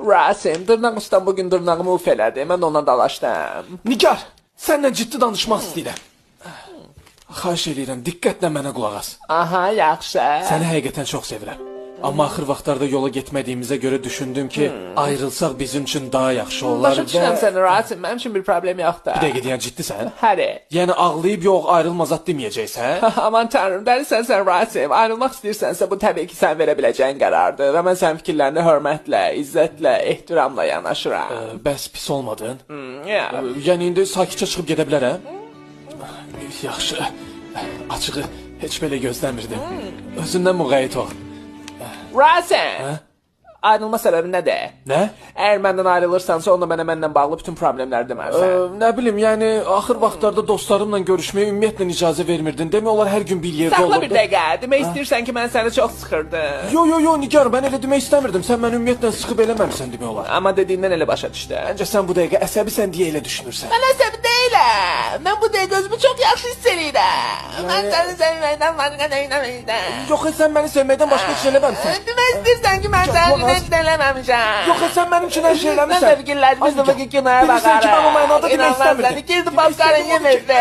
Rasim, dırnaq ustam bugün dırnağımı uf elədi. Mən onunla dalaşdım. Nigar, səninlə ciddi danışmaq istəyirəm. Xahiş eləyirəm, diqqətlə mənə qulaq as. Aha, yaxşı. Səni həqiqətən çox sevirəm. Amma axır vaxtlarda yola getmədiyimizə görə düşündüm ki, ayrılsaq bizim üçün daha yaxşı olar. Başa düşürəm səni Rasim, mənim üçün bir problem yoxdur. Bir dəqiqə deyən ciddisən? Həri. Yəni ağlayıb yox, ayrılmazat deməyəcəksən? Aman tanrım, dəlisən sən Rasim. Ayrılmaq istəyirsənsə bu təbii ki sən verə biləcəyin qərardır. Və mən sənin fikirlərinə hörmətlə, izzətlə, ehtiramla yanaşıram. Bəs pis olmadın? Yəni indi sakitcə çıxıb gedə bilərəm? Yaxşı. Açığı heç belə gözləmirdim. Özündən müğayət ol. Rasim! Ayrılma səbəbi nədir? Nə? Əgər məndən ayrılırsansa, onda mənlə bağlı bütün problemləri deməlisən. Nə bilim, yəni axır vaxtlarda dostlarımla görüşməyə ümumiyyətlə icazə vermirdin. Demək olar hər gün bir yerdə olurdu. Saxla bir dəqiqə, demək istəyirsən ki, mən səni çox sıxırdım. Yo, Nigar, mən elə demək istəmirdim. Sən məni ümumiyyətlə sıxıb eləməmsən demək olar. Amma dediyindən elə başa düşdü. Məncə sən bu dəqiqə əsəbisən deyə elə düşünürsən. Mən əsəbi deyiləm. Mən bu dəqiqə özümü çox yaxşı hiss edirəm. Mən səni sevməkdən başqa deyiləm. Yox, sən məni sevməkdən başqa heç eləməmsən. Demək istəyirsən ki, mən səni heç eləməmişəm. Yox, sən mənim üçün hər şey eləmişsən. Mən də fikirləşmişdim ki, kinoya baxarım. Bilirsən ki, mən o mənada demək istəmirdim. İnanmazsan, ikisi başqarın yemirdi.